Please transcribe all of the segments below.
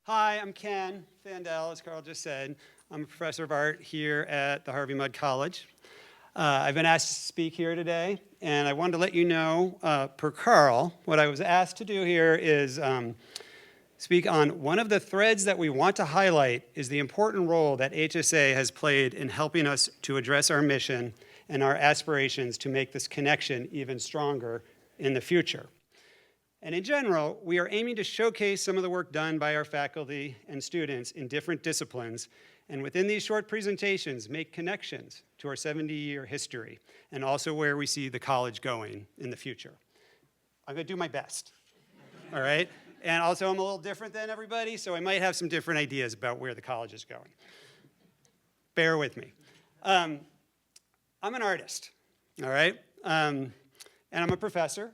Hi, I'm Ken Fandell, as Carl just said. I'm a professor of art here at the Harvey Mudd College. I've been asked to speak here today, and I wanted to let you know, per Carl, what I was asked to do here is speak on one of the threads that we want to highlight is the important role that HSA has played in helping us to address our mission and our aspirations to make this connection even stronger in the future. And in general, we are aiming to showcase some of the work done by our faculty and students in different disciplines, and within these short presentations, make connections to our 70-year history, and also where we see the college going in the future. I'm gonna do my best, all right? And also, I'm a little different than everybody, so I might have some different ideas about where the college is going. Bear with me. I'm an artist, all right? And I'm a professor.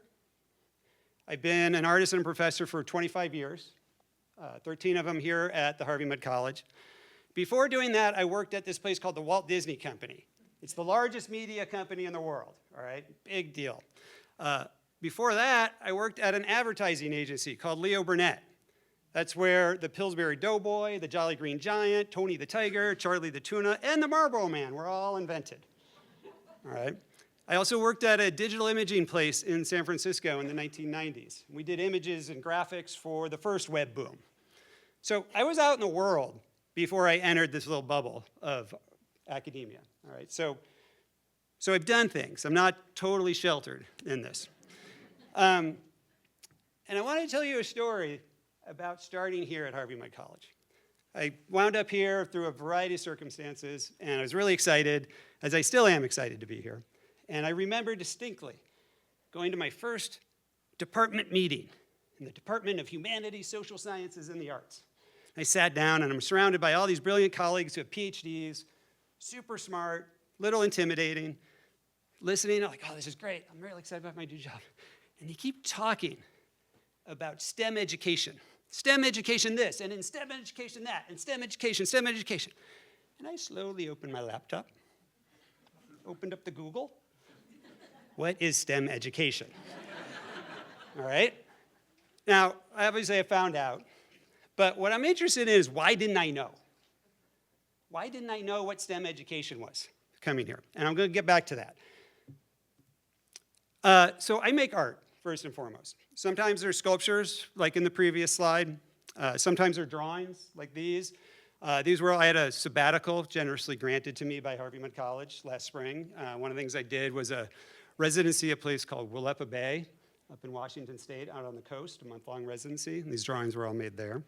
I've been an artist and a professor for 25 years, 13 of them here at the Harvey Mudd College. Before doing that, I worked at this place called the Walt Disney Company. It's the largest media company in the world, all right? Big deal. Before that, I worked at an advertising agency called Leo Burnett. That's where the Pillsbury Doughboy, the Jolly Green Giant, Tony the Tiger, Charlie the Tuna, and the Marlboro Man were all invented, all right? I also worked at a digital imaging place in San Francisco in the 1990s. We did images and graphics for the first web boom. So I was out in the world before I entered this little bubble of academia, all right? So I've done things. I'm not totally sheltered in this. And I wanted to tell you a story about starting here at Harvey Mudd College. I wound up here through a variety of circumstances, and I was really excited, as I still am excited to be here. And I remember distinctly going to my first department meeting in the Department of Humanities, Social Sciences, and the Arts. I sat down, and I'm surrounded by all these brilliant colleagues who have PhDs, super smart, little intimidating, listening, like, oh, this is great. I'm really excited about my new job. And they keep talking about STEM education. STEM education this, and in STEM education that, and STEM education, STEM education. And I slowly opened my laptop, opened up the Google. What is STEM education? All right? Now, obviously I found out, but what I'm interested in is why didn't I know? Why didn't I know what STEM education was coming here? And I'm going to get back to that. So I make art, first and foremost. Sometimes they're sculptures, like in the previous slide. Sometimes they're drawings, like these. These were, I had a sabbatical generously granted to me by Harvey Mudd College last spring. One of the things I did was a residency at a place called Willapa Bay up in Washington State, out on the coast, a month-long residency. And these drawings were all made there.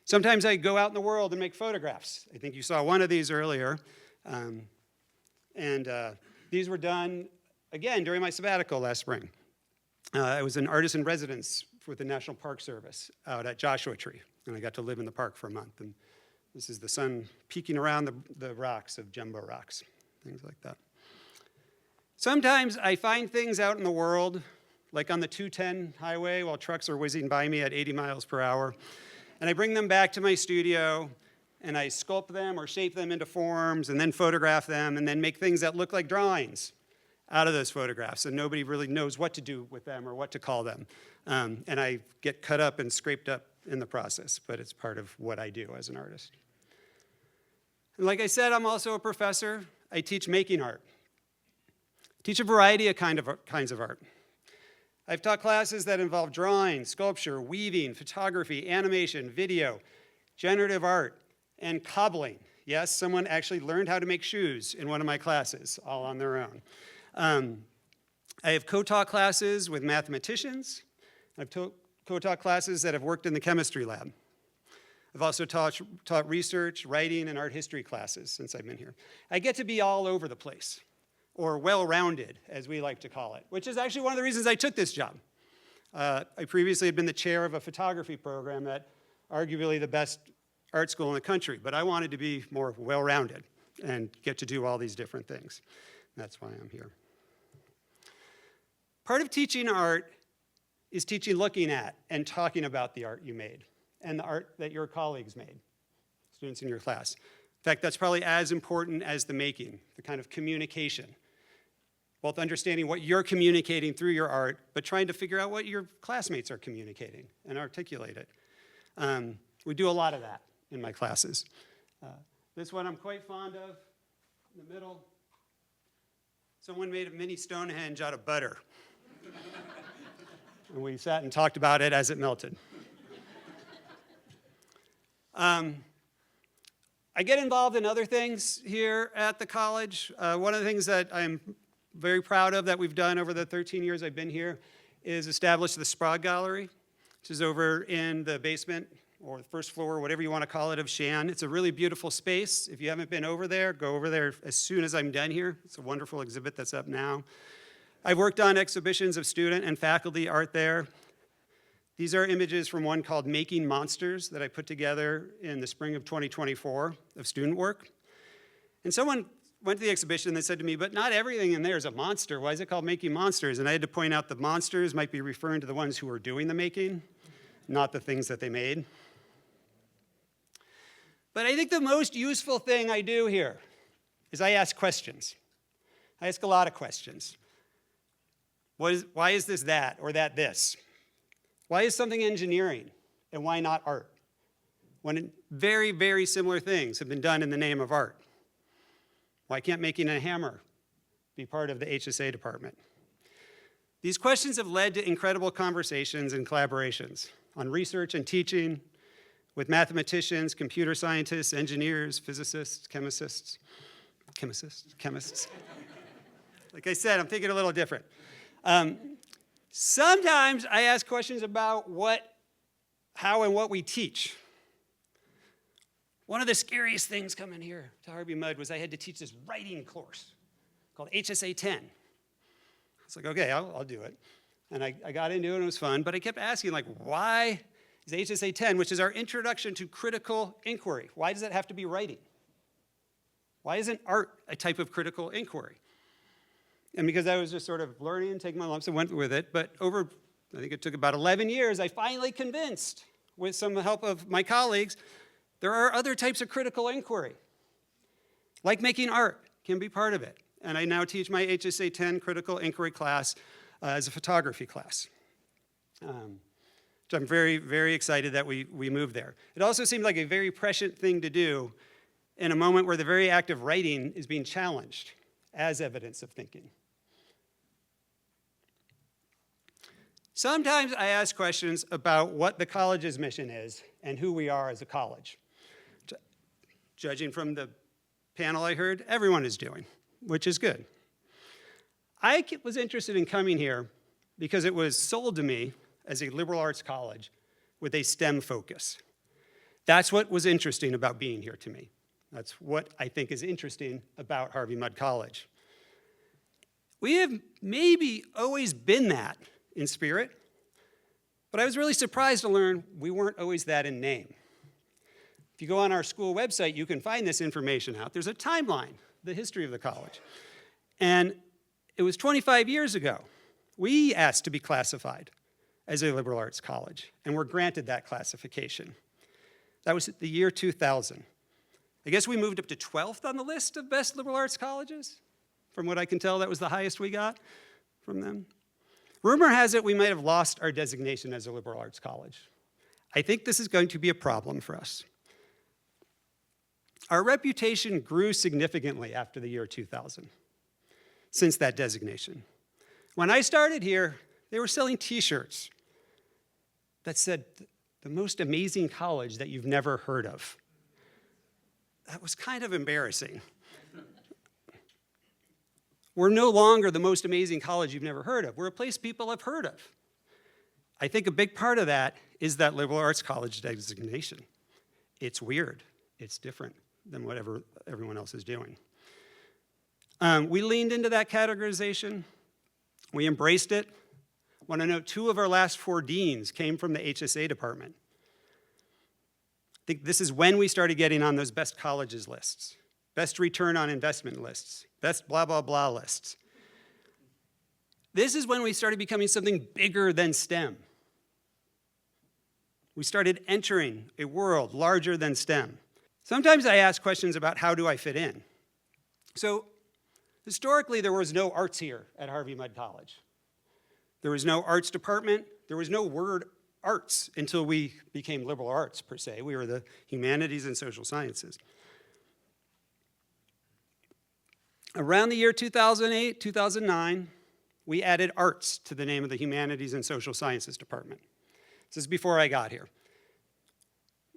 Sometimes I go out in the world and make photographs. I think you saw one of these earlier. These were done, again, during my sabbatical last spring. I was an artist in residence with the National Park Service out at Joshua Tree, and I got to live in the park for a month. And this is the sun peeking around the rocks of jumbo rocks, things like that. Sometimes I find things out in the world, like on the 210 highway while trucks are whizzing by me at 80 miles per hour, and I bring them back to my studio, and I sculpt them or shape them into forms, and then photograph them, and then make things that look like drawings out of those photographs, and nobody really knows what to do with them or what to call them. And I get cut up and scraped up in the process, but it's part of what I do as an artist. And like I said, I'm also a professor. I teach making art. Teach a variety of kinds of art. I've taught classes that involve drawing, sculpture, weaving, photography, animation, video, generative art, and cobbling. Yes, someone actually learned how to make shoes in one of my classes, all on their own. I have co-taught classes with mathematicians. I've co-taught classes that have worked in the chemistry lab. I've also taught research, writing, and art history classes since I've been here. I get to be all over the place, or well-rounded, as we like to call it, which is actually one of the reasons I took this job. I previously had been the chair of a photography program at arguably the best art school in the country, but I wanted to be more well-rounded and get to do all these different things. That's why I'm here. Part of teaching art is teaching looking at and talking about the art you made and the art that your colleagues made, students in your class. In fact, that's probably as important as the making, the kind of communication. Both understanding what you're communicating through your art, but trying to figure out what your classmates are communicating and articulate it. We do a lot of that in my classes. This one I'm quite fond of, in the middle. Someone made a mini Stonehenge out of butter. And we sat and talked about it as it melted. I get involved in other things here at the college. One of the things that I'm very proud of that we've done over the 13 years I've been here is establish the Sprague Gallery, which is over in the basement or the first floor, whatever you want to call it, of Shan. It's a really beautiful space. If you haven't been over there, go over there as soon as I'm done here. It's a wonderful exhibit that's up now. I've worked on exhibitions of student and faculty art there. These are images from one called Making Monsters that I put together in the spring of 2024 of student work. And someone went to the exhibition and they said to me, but not everything in there is a monster. Why is it called Making Monsters? And I had to point out the monsters might be referring to the ones who were doing the making, not the things that they made. But I think the most useful thing I do here is I ask questions. I ask a lot of questions. Why is this that, or that this? Why is something engineering, and why not art? When very, very similar things have been done in the name of art. Why can't making a hammer be part of the HSA department? These questions have led to incredible conversations and collaborations on research and teaching with mathematicians, computer scientists, engineers, physicists, chemists. Like I said, I'm thinking a little different. Sometimes I ask questions about how and what we teach. One of the scariest things coming here to Harvey Mudd was I had to teach this writing course called HSA 10. I was like, okay, I'll do it. And I got into it and it was fun, but I kept asking, like, why is HSA 10, which is our introduction to critical inquiry, why does it have to be writing? Why isn't art a type of critical inquiry? And because I was just sort of learning and taking my lumps and went with it, but over, I think it took about 11 years, I finally convinced, with some help of my colleagues, there are other types of critical inquiry, like making art can be part of it. And I now teach my HSA 10 critical inquiry class as a photography class. So I'm very, very excited that we moved there. It also seemed like a very prescient thing to do in a moment where the very act of writing is being challenged as evidence of thinking. Sometimes I ask questions about what the college's mission is and who we are as a college. Judging from the panel I heard, everyone is doing, which is good. I was interested in coming here because it was sold to me as a liberal arts college with a STEM focus. That's what was interesting about being here to me. That's what I think is interesting about Harvey Mudd College. We have maybe always been that in spirit, but I was really surprised to learn we weren't always that in name. If you go on our school website, you can find this information out. There's a timeline, the history of the college. And it was 25 years ago. We asked to be classified as a liberal arts college, and were granted that classification. That was the year 2000. I guess we moved up to 12th on the list of best liberal arts colleges. From what I can tell, that was the highest we got from them. Rumor has it we might have lost our designation as a liberal arts college. I think this is going to be a problem for us. Our reputation grew significantly after the year 2000, since that designation. When I started here, they were selling t-shirts that said, the most amazing college that you've never heard of. That was kind of embarrassing. We're no longer the most amazing college you've never heard of. We're a place people have heard of. I think a big part of that is that liberal arts college designation. It's weird. It's different than whatever everyone else is doing. We leaned into that categorization. We embraced it. I want to note 2 of our last 4 deans came from the HSA department. I think this is when we started getting on those best colleges lists, best return on investment lists, best blah, blah, blah lists. This is when we started becoming something bigger than STEM. We started entering a world larger than STEM. Sometimes I ask questions about how do I fit in. So historically, there was no arts here at Harvey Mudd College. There was no arts department. There was no word arts until we became liberal arts, per se. We were the humanities and social sciences. Around the year 2008, 2009, we added arts to the name of the Humanities and Social Sciences Department. This is before I got here.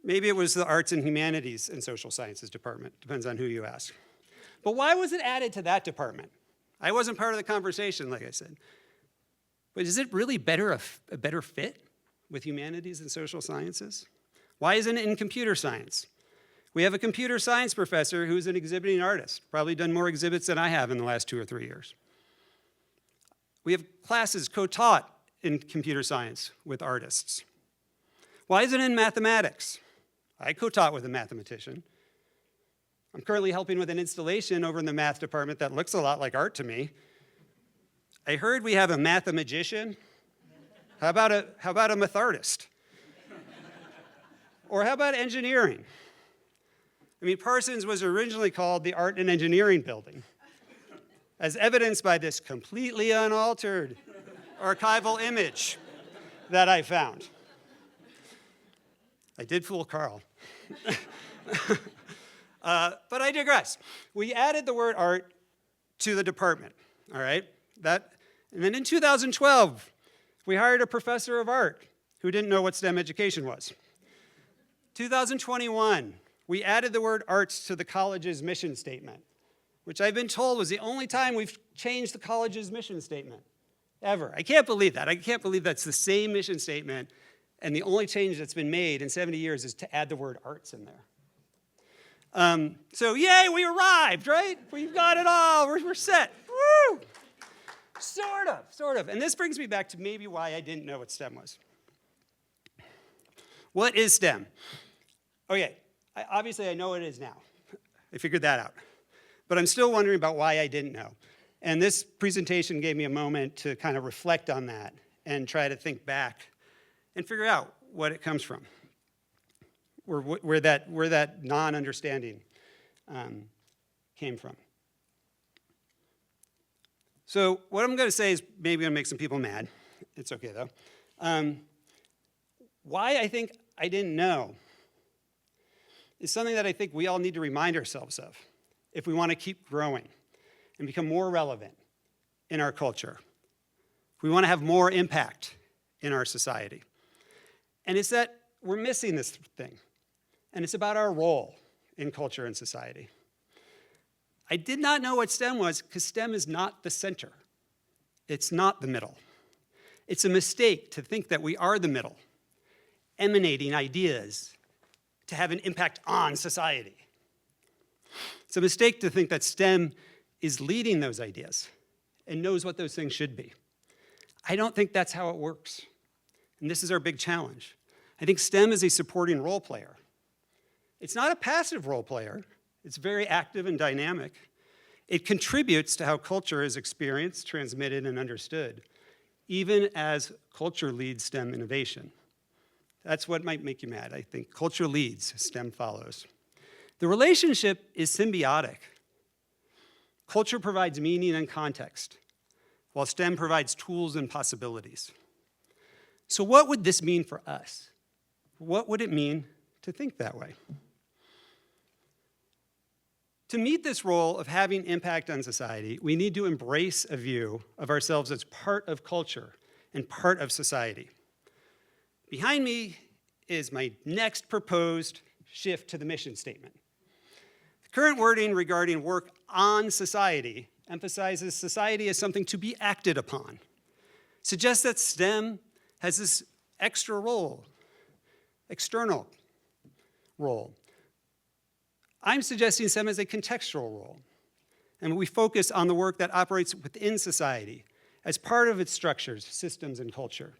Maybe it was the Arts and Humanities and Social Sciences Department, depends on who you ask. But why was it added to that department? I wasn't part of the conversation, like I said. But is it really a better fit with humanities and social sciences? Why isn't it in computer science? We have a computer science professor who's an exhibiting artist, probably done more exhibits than I have in the last 2 or 3 years. We have classes co-taught in computer science with artists. Why isn't it in mathematics? I co-taught with a mathematician. I'm currently helping with an installation over in the math department that looks a lot like art to me. I heard we have a mathemagician. How about a math artist? Or how about engineering? I mean, Parsons was originally called the Art and Engineering Building, as evidenced by this completely unaltered archival image that I found. I did fool Carl. But I digress. We added the word art to the department, all right? And then in 2012, we hired a professor of art who didn't know what STEM education was. 2021, we added the word arts to the college's mission statement, which I've been told was the only time we've changed the college's mission statement, ever. I can't believe that. I can't believe that's the same mission statement, and the only change that's been made in 70 years is to add the word arts in there. So yay, we arrived, right? We've got it all, we're set, woo! Sort of. And this brings me back to maybe why I didn't know what STEM was. What is STEM? Okay, obviously I know what it is now. I figured that out. But I'm still wondering about why I didn't know. And this presentation gave me a moment to kind of reflect on that and try to think back and figure out what it comes from, or where that non-understanding came from. So what I'm going to say is maybe going to make some people mad. It's okay, though. Why I think I didn't know is something that I think we all need to remind ourselves of if we want to keep growing and become more relevant in our culture. If we want to have more impact in our society. And it's that we're missing this thing. And it's about our role in culture and society. I did not know what STEM was because STEM is not the center. It's not the middle. It's a mistake to think that we are the middle, emanating ideas to have an impact on society. It's a mistake to think that STEM is leading those ideas and knows what those things should be. I don't think that's how it works. And this is our big challenge. I think STEM is a supporting role player. It's not a passive role player. It's very active and dynamic. It contributes to how culture is experienced, transmitted, and understood, even as culture leads STEM innovation. That's what might make you mad, I think. Culture leads, STEM follows. The relationship is symbiotic. Culture provides meaning and context, while STEM provides tools and possibilities. So what would this mean for us? What would it mean to think that way? To meet this role of having impact on society, we need to embrace a view of ourselves as part of culture and part of society. Behind me is my next proposed shift to the mission statement. The current wording regarding work on society emphasizes society as something to be acted upon, suggests that STEM has this extra role, external role. I'm suggesting STEM as a contextual role, and we focus on the work that operates within society as part of its structures, systems, and culture.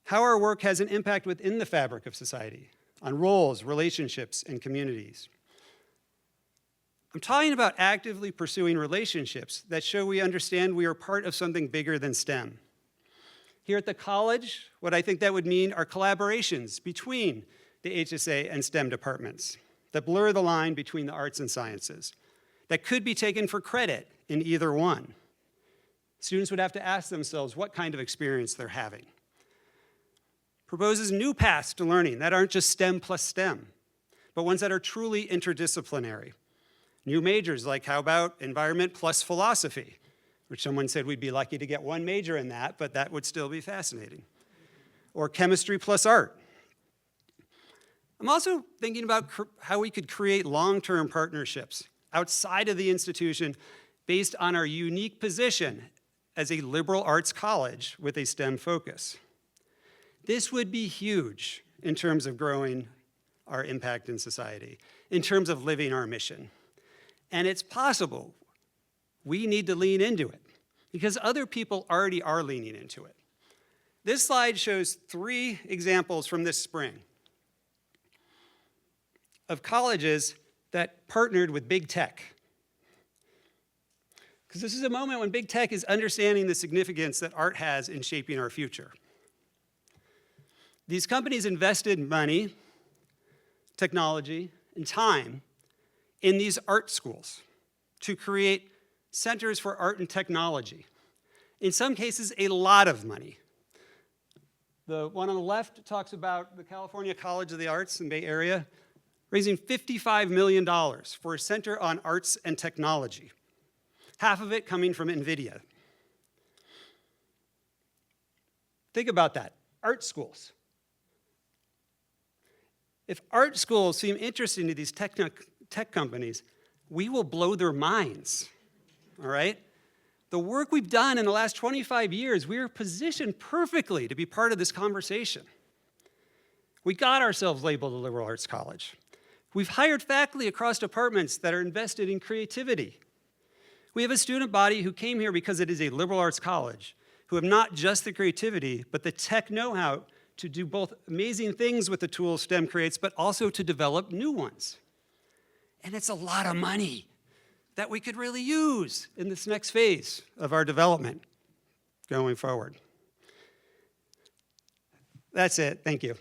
How our work has an impact within the fabric of society, on roles, relationships, and communities. I'm talking about actively pursuing relationships that show we understand we are part of something bigger than STEM. Here at the college, what I think that would mean are collaborations between the HSA and STEM departments that blur the line between the arts and sciences, that could be taken for credit in either one. Students would have to ask themselves what kind of experience they're having. proposes new paths to learning that aren't just STEM plus STEM, but ones that are truly interdisciplinary. New majors like, how about environment plus philosophy, which someone said we'd be lucky to get one major in that, but that would still be fascinating. Or chemistry plus art. I'm also thinking about how we could create long-term partnerships outside of the institution based on our unique position as a liberal arts college with a STEM focus. This would be huge in terms of growing our impact in society, in terms of living our mission. And it's possible. We need to lean into it because other people already are leaning into it. This slide shows 3 examples from this spring of colleges that partnered with big tech. Because this is a moment when big tech is understanding the significance that art has in shaping our future. These companies invested money, technology, and time in these art schools to create centers for art and technology. In some cases, a lot of money. The one on the left talks about the California College of the Arts in the Bay Area raising $55 million for a center on arts and technology, half of it coming from NVIDIA. Think about that, art schools. If art schools seem interesting to these tech companies, we will blow their minds, all right? The work we've done in the last 25 years, we are positioned perfectly to be part of this conversation. We got ourselves labeled a liberal arts college. We've hired faculty across departments that are invested in creativity. We have a student body who came here because it is a liberal arts college, who have not just the creativity, but the tech know-how to do both amazing things with the tools STEM creates, but also to develop new ones. And it's a lot of money that we could really use in this next phase of our development going forward. That's it. Thank you.